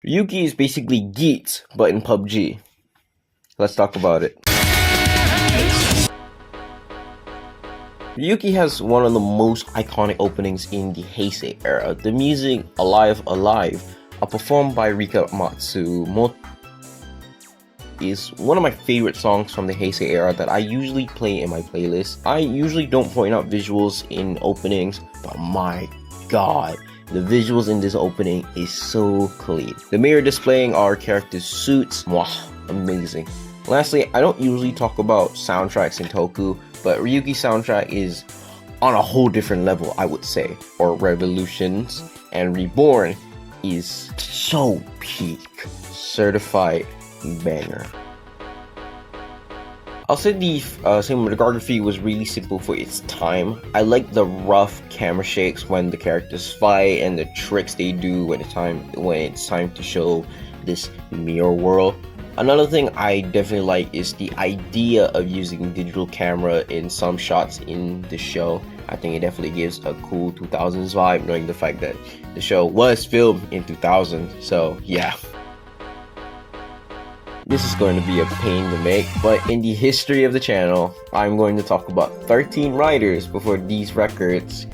Ryuki is basically Geats, but in PUBG. Let's talk about it. Ryuki has one of the most iconic openings in the Heisei era. The music, Alive Alive, performed by Rika Matsumoto, is one of my favorite songs from the Heisei era that I usually play in my playlist. I usually don't point out visuals in openings, but my god, the visuals in this opening is so clean. The mirror displaying our characters' suits, wow, amazing. Lastly, I don't usually talk about soundtracks in Toku, but Ryuki's soundtrack is on a whole different level, I would say. Or Revolutions and Reborn is so peak. Certified banger. I'll say the cinematography was really simple for its time. I like the rough camera shakes when the characters fight and the tricks they do when it's time to show this mirror world. Another thing I definitely like is the idea of using digital camera in some shots in the show. I think it definitely gives a cool 2000s vibe, knowing the fact that the show was filmed in 2000. So yeah. This is going to be a pain to make, but in the history of the channel, I'm going to talk about 13 writers before these records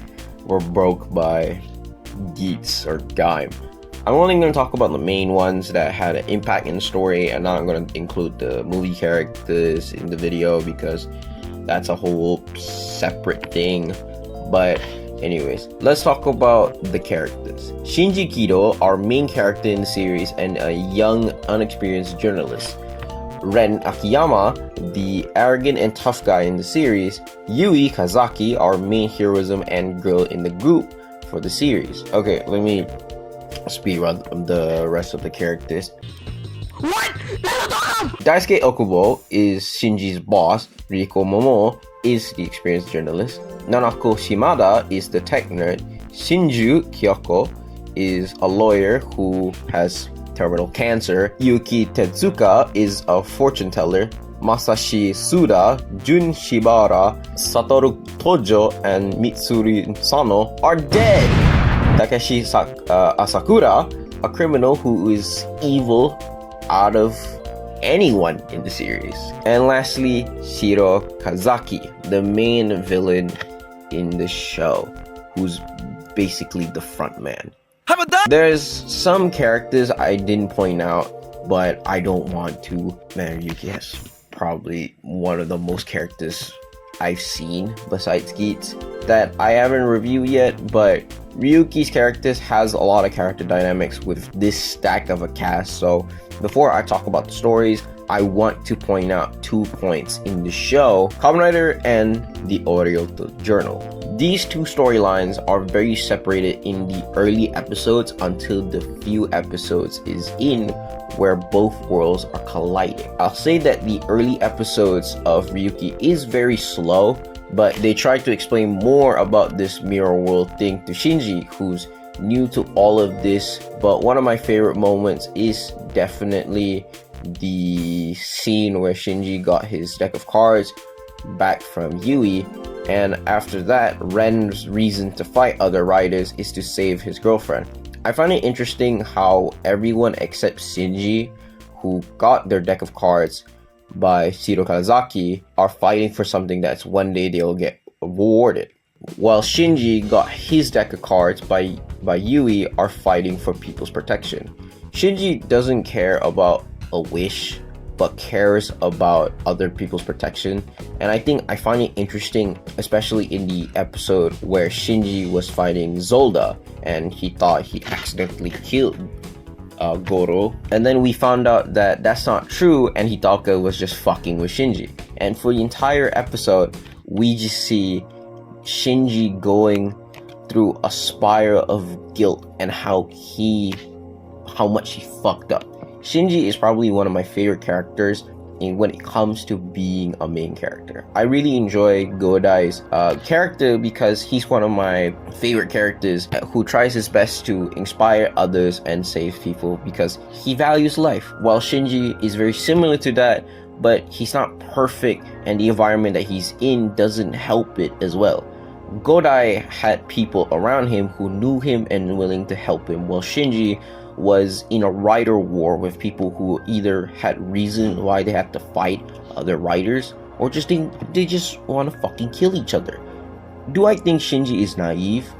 were broke by Geats or Gaim. I'm only going to talk about the main ones that had an impact in the story, and not going to include the movie characters in the video because that's a whole separate thing. But anyways, let's talk about the characters. Shinji Kido, our main character in the series and a young, unexperienced journalist. Ren Akiyama, the arrogant and tough guy in the series. Yui Kazaki, our main heroism and girl in the group for the series. Okay, let me speedrun the rest of the characters. What? Daisuke Okubo is Shinji's boss. Riko Momo is the experienced journalist. Nanako Shimada is the tech nerd. Shinju Kyoko is a lawyer who has terminal cancer. Yuki Tezuka is a fortune teller. Masashi Suda, Jun Shibara, Satoru Tojo, and Mitsuri Sano are dead. Takeshi Asakura, a criminal who is evil out of anyone in the series. And lastly, Shiro Kazaki, the main villain in the show, who's basically the front man. There's some characters I didn't point out, but I don't want to. Man, Ryuki has probably one of the most characters I've seen besides Geats that I haven't reviewed yet, but Ryuki's characters has a lot of character dynamics with this stack of a cast. So before I talk about the stories, I want to point out 2 points in the show: Kamen Rider and the Orioto Journal. These two storylines are very separated in the early episodes until the few episodes is in where both worlds are colliding. I'll say that the early episodes of Ryuki is very slow, but they try to explain more about this mirror world thing to Shinji, who's new to all of this. But one of my favorite moments is definitely the scene where Shinji got his deck of cards back from Yui, and after that, Ren's reason to fight other riders is to save his girlfriend. I find it interesting how everyone except Shinji, who got their deck of cards by Shiro Kazaki, are fighting for something that's one day they'll get rewarded, while Shinji got his deck of cards by Yui are fighting for people's protection. Shinji doesn't care about a wish, but cares about other people's protection. And I find it interesting, especially in the episode where Shinji was fighting Zolda and he thought he accidentally killed Goro, and then we found out that that's not true and Hitaka was just fucking with Shinji. And for the entire episode, we just see Shinji going through a spiral of guilt and how much he fucked up. Shinji is probably one of my favorite characters when it comes to being a main character. I really enjoy Godai's character because he's one of my favorite characters who tries his best to inspire others and save people because he values life, while Shinji is very similar to that, but he's not perfect and the environment that he's in doesn't help it as well. Godai had people around him who knew him and willing to help him, while Shinji was in a writer war with people who either had reason why they had to fight other writers, or just they just want to fucking kill each other. Do I think Shinji is naive?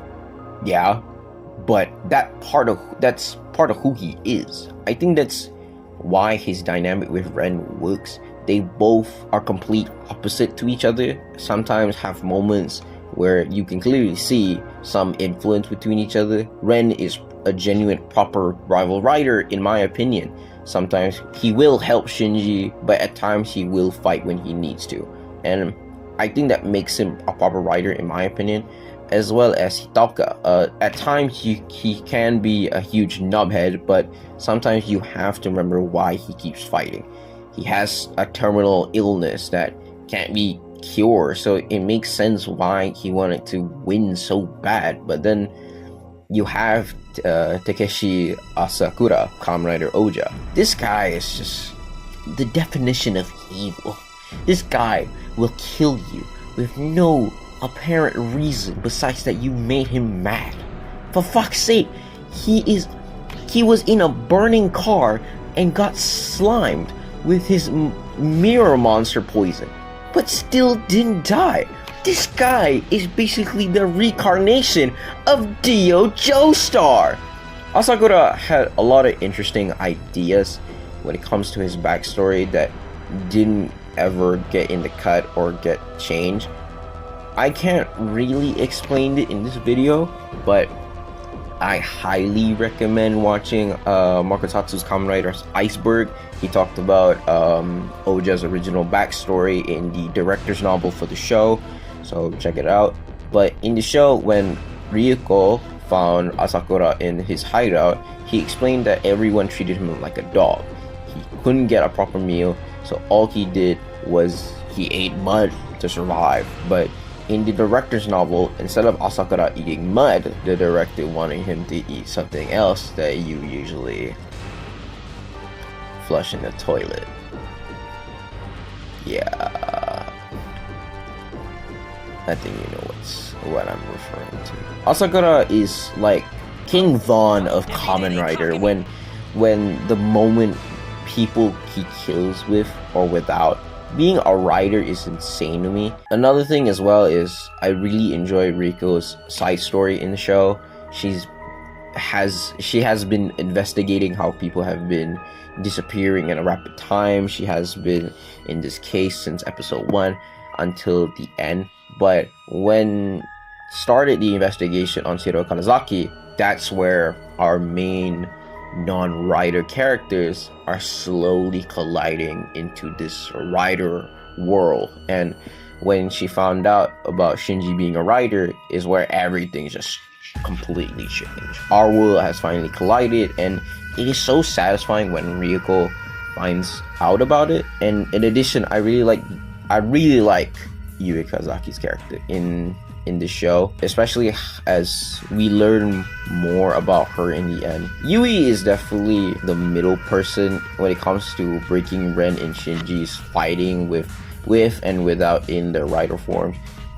Yeah, but that's part of who he is. I think that's why his dynamic with Ren works. They both are complete opposite to each other, sometimes have moments where you can clearly see some influence between each other. Ren is a genuine proper rival writer in my opinion. Sometimes he will help Shinji, but at times he will fight when he needs to. And I think that makes him a proper writer in my opinion, as well as Hitaka. At times he can be a huge knobhead, but sometimes you have to remember why he keeps fighting. He has a terminal illness that can't be cured, so it makes sense why he wanted to win so bad. But then you have Takeshi Asakura, Kamen Rider Oja. This guy is just the definition of evil. This guy will kill you with no apparent reason besides that you made him mad. For fuck's sake, he was in a burning car and got slimed with his mirror monster poison, but still didn't die. This guy is basically the reincarnation of Dio Joestar. Asakura had a lot of interesting ideas when it comes to his backstory that didn't ever get in the cut or get changed. I can't really explain it in this video, but I highly recommend watching Marco Tatsu's Kamen Rider's Iceberg. He talked about Oja's original backstory in the director's novel for the show, so check it out. But in the show, when Ryuki found Asakura in his hideout, he explained that everyone treated him like a dog. He couldn't get a proper meal, so all he did was he ate mud to survive. But in the director's novel, instead of Asakura eating mud, the director wanted him to eat something else that you usually flush in the toilet. Yeah, I think you know what I'm referring to. Asakura is like King Vaughn of Kamen Rider. When the moment people he kills with or without. Being a writer is insane to me. Another thing as well is I really enjoy Riko's side story in the show. She has been investigating how people have been disappearing in a rapid time. She has been in this case since episode 1 until the end. But when started the investigation on Shiro Kanazaki, that's where our main non-writer characters are slowly colliding into this writer world. And when she found out about Shinji being a writer is where everything just completely changed. Our world has finally collided, and it is so satisfying when Ryuko finds out about it. And in addition, I really like Yui Kazaki's character in the show, especially as we learn more about her in the end. Yui is definitely the middle person when it comes to breaking Ren and Shinji's fighting with and without in the writer form.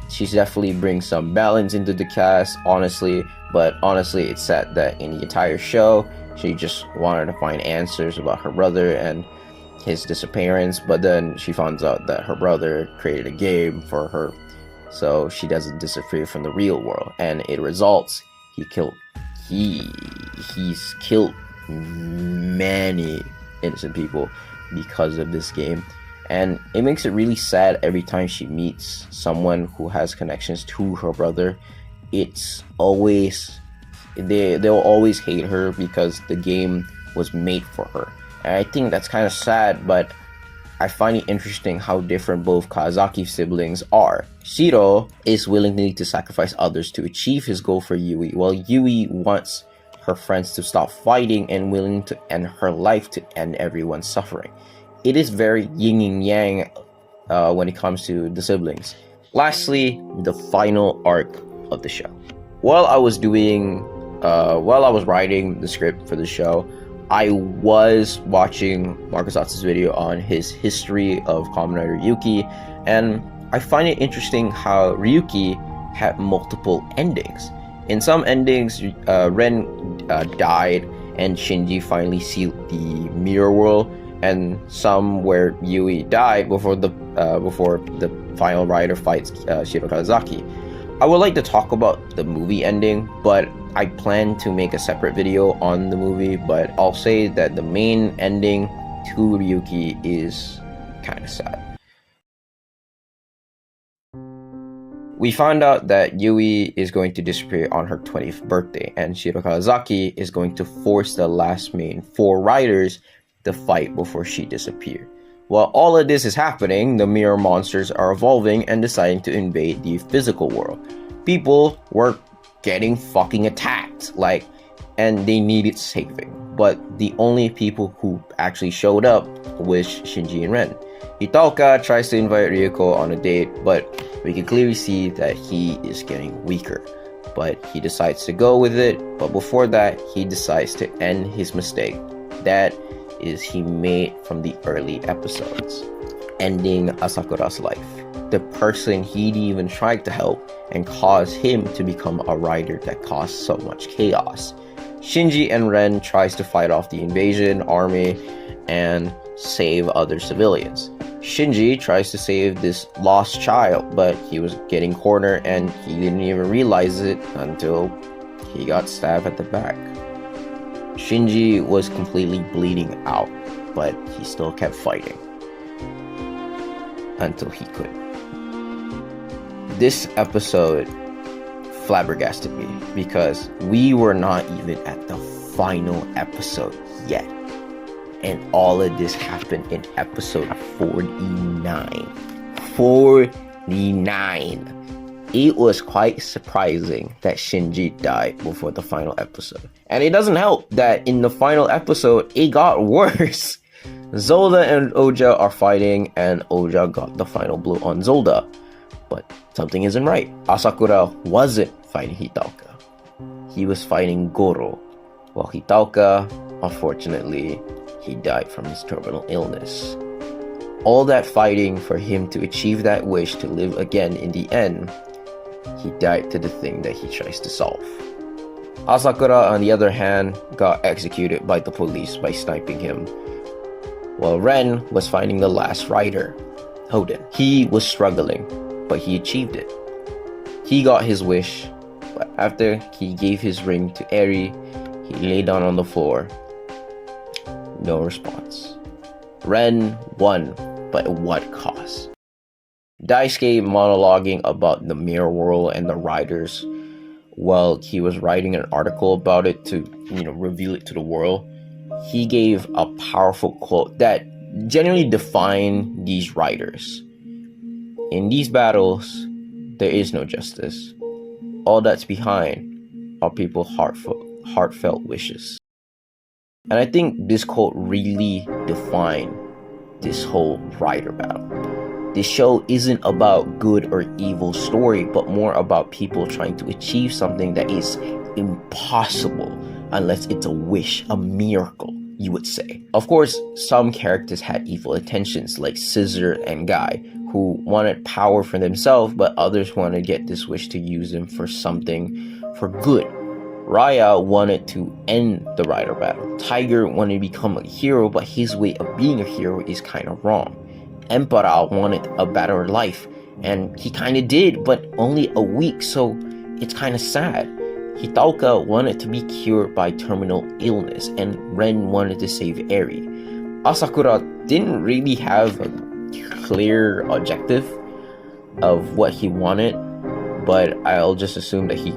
She definitely brings some balance into the cast, honestly, but honestly it's sad that in the entire show she just wanted to find answers about her brother and his disappearance, but then she finds out that her brother created a game for her so she doesn't disappear from the real world, and it results he's killed many innocent people because of this game. And it makes it really sad every time she meets someone who has connections to her brother. It's always they'll always hate her because the game was made for her, and I think that's kind of sad, but I find it interesting how different both Kazaki siblings are. Shiro is willing to sacrifice others to achieve his goal for Yui, while Yui wants her friends to stop fighting and willing to end her life to end everyone's suffering. It is very yin and yang when it comes to the siblings. Lastly, the final arc of the show. While I was writing the script for the show, I was watching Marcus Satsu's video on his history of Kamen Rider Ryuki, and I find it interesting how Ryuki had multiple endings. In some endings, Ren died and Shinji finally sealed the mirror world, and some where Yui died before the final rider fights Shiro Kazaki. I would like to talk about the movie ending, but I plan to make a separate video on the movie. But I'll say that the main ending to Ryuki is kind of sad. We found out that Yui is going to disappear on her 20th birthday, and Shiro Kawasaki is going to force the last main 4 riders to fight before she disappears. While all of this is happening, the mirror monsters are evolving and deciding to invade the physical world. People were getting fucking attacked, and they needed saving. But the only people who actually showed up was Shinji and Ren. Hitaoka tries to invite Ryuko on a date, but we can clearly see that he is getting weaker. But he decides to go with it, but before that, he decides to end his mistake. That is he made from the early episodes, ending Asakura's life. The person he'd even tried to help and caused him to become a rider that caused so much chaos. Shinji and Ren tries to fight off the invasion army and save other civilians. Shinji tries to save this lost child, but he was getting cornered and he didn't even realize it until he got stabbed at the back. Shinji was completely bleeding out, but he still kept fighting until he could. This episode flabbergasted me because we were not even at the final episode yet. And all of this happened in episode 49. 49. It was quite surprising that Shinji died before the final episode. And it doesn't help that in the final episode, it got worse. Zolda and Oja are fighting, and Oja got the final blow on Zolda. But something isn't right. Asakura wasn't fighting Hitaoka. He was fighting Goro. While Hitaoka, unfortunately, he died from his terminal illness. All that fighting for him to achieve that wish to live again in the end, he died to the thing that he tries to solve. Asakura, on the other hand, got executed by the police by sniping him, while Ren was finding the last rider, Hoden. He was struggling, but he achieved it. He got his wish, but after he gave his ring to Eri, he lay down on the floor. No response. Ren won, but at what cost? Daisuke monologuing about the mirror world and the riders while he was writing an article about it to, reveal it to the world. He gave a powerful quote that genuinely defined these riders. In these battles, there is no justice. All that's behind are people's heartfelt wishes. And I think this quote really defined this whole rider battle. This show isn't about good or evil story, but more about people trying to achieve something that is impossible unless it's a wish, a miracle, you would say. Of course, some characters had evil intentions, like Scissor and Guy, who wanted power for themselves, but others wanted to get this wish to use them for something for good. Raya wanted to end the rider battle. Tiger wanted to become a hero, but his way of being a hero is kind of wrong. Emperor wanted a better life, and he kind of did, but only a week, so it's kind of sad. Hitaoka wanted to be cured by terminal illness, and Ren wanted to save Eri. Asakura didn't really have a clear objective of what he wanted, but I'll just assume that he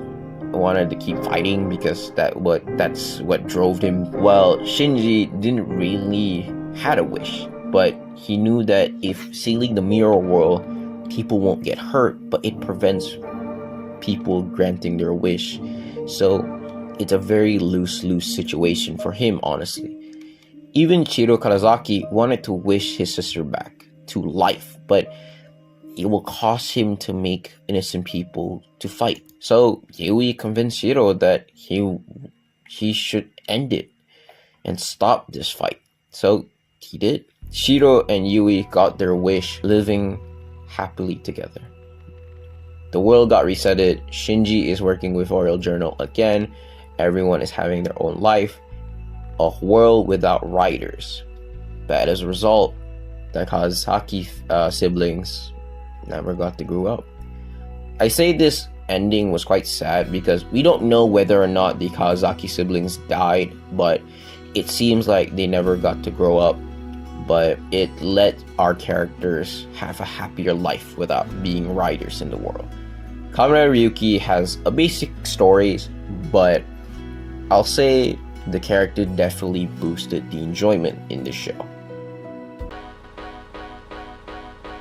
wanted to keep fighting because that's what drove him. Well, Shinji didn't really had a wish, but he knew that if sealing the mirror world, people won't get hurt, but it prevents people granting their wish. So it's a very lose situation for him, honestly. Even Shiro Karasaki wanted to wish his sister back to life, but it will cost him to make innocent people to fight. So Yui convinced Shiro that he should end it and stop this fight. So he did. Shiro and Yui got their wish, living happily together. The world got resetted. Shinji is working with Oral Journal again. Everyone is having their own life. a world without writers. But as a result, the Kazaki siblings never got to grow up. I say this ending was quite sad because we don't know whether or not the Kazaki siblings died, but it seems like they never got to grow up, but it let our characters have a happier life without being writers in the world. Kamen Ryuki has a basic stories, but I'll say the character definitely boosted the enjoyment in this show.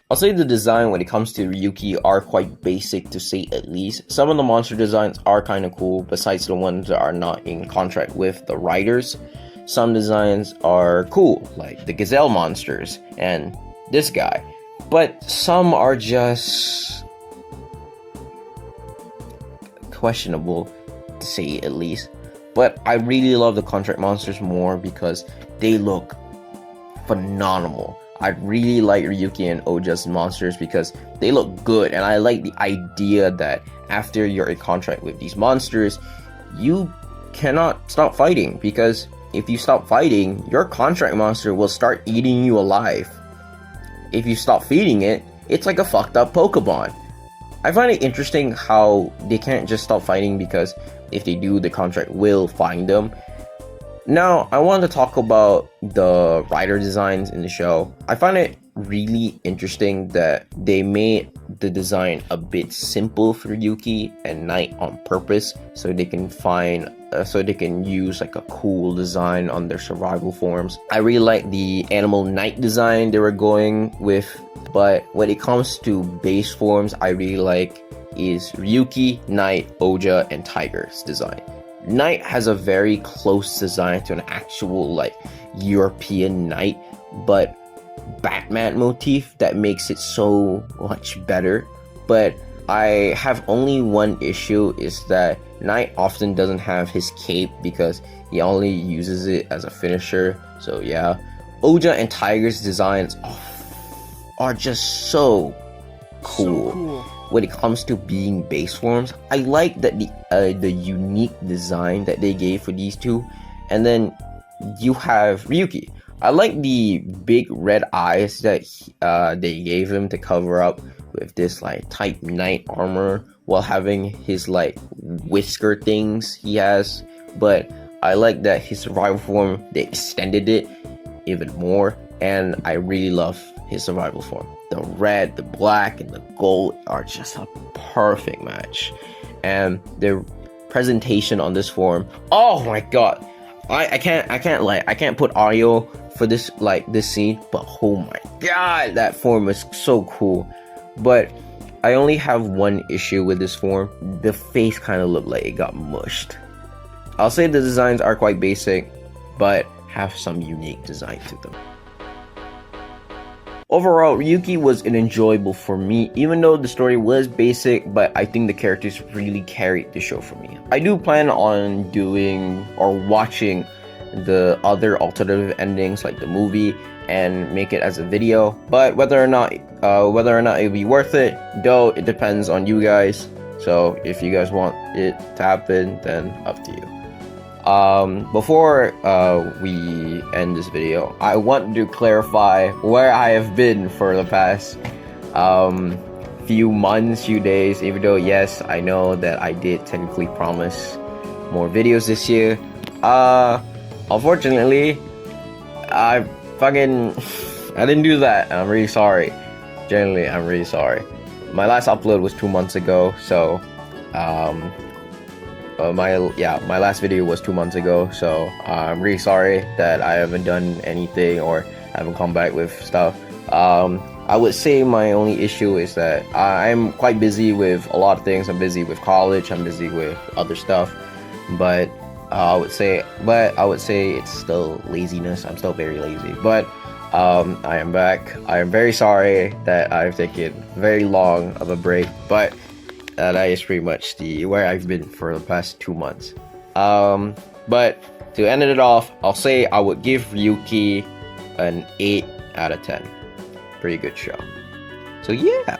I'll say the design when it comes to Ryuki are quite basic to say at least. Some of the monster designs are kind of cool besides the ones that are not in contract with the writers. Some designs are cool, like the gazelle monsters and this guy, but some are just questionable to say at least. But I really love the contract monsters more because they look phenomenal. I really like Ryuki and Oja's monsters because they look good, and I like the idea that after you're in contract with these monsters, you cannot stop fighting, because if you stop fighting, your contract monster will start eating you alive. If you stop feeding it, it's like a fucked up Pokemon. I find it interesting how they can't just stop fighting, because if they do, the contract will find them. Now, I want to talk about the rider designs in the show. I find it really interesting that they made the design a bit simple for Ryuki and Knight on purpose, so they can use like a cool design on their survival forms. I really like the animal Knight design they were going with, but when it comes to base forms, I really like is Ryuki, Knight, Oja, and Tiger's design. Knight has a very close design to an actual like European knight, but Batman motif that makes it so much better. But I have only one issue, is that Knight often doesn't have his cape because he only uses it as a finisher. So yeah, Oja and Tiger's designs are just so cool. When it comes to being base forms, I like that the unique design that they gave for these two. And then you have Ryuki. I like the big red eyes that they gave him to cover up with this like type knight armor, while having his like whisker things he has. But I like that his survival form, they extended it even more, and I really love his survival form. The red, the black, and the gold are just a perfect match. And the presentation on this form, oh my god, I can't put audio for this scene, but oh my god, that form is so cool. But I only have one issue with this form. The face kind of looked like it got mushed. I'll say the designs are quite basic, but have some unique design to them. Overall, Ryuki was an enjoyable for me, even though the story was basic, but I think the characters really carried the show for me. I do plan on doing or watching the other alternative endings like the movie and make it as a video, but whether or not it'll be worth it, though, it depends on you guys. So if you guys want it to happen, then up to you. Before we end this video, I want to clarify where I have been for the past few months, few days, even though yes, I know that I did technically promise more videos this year. Unfortunately, I didn't do that. I'm really sorry. Generally, I'm really sorry. My last upload was 2 months ago, so my last video was 2 months ago, so I'm really sorry that I haven't done anything or haven't come back with stuff. I would say my only issue is that I'm quite busy with a lot of things. I'm busy with college, I'm busy with other stuff, but I would say it's still laziness. I'm still very lazy, but I am back. I am very sorry that I've taken very long of a break, but that is pretty much where I've been for the past 2 months. But to end it off, I'll say I would give Ryuki an 8 out of 10. Pretty good show. So yeah.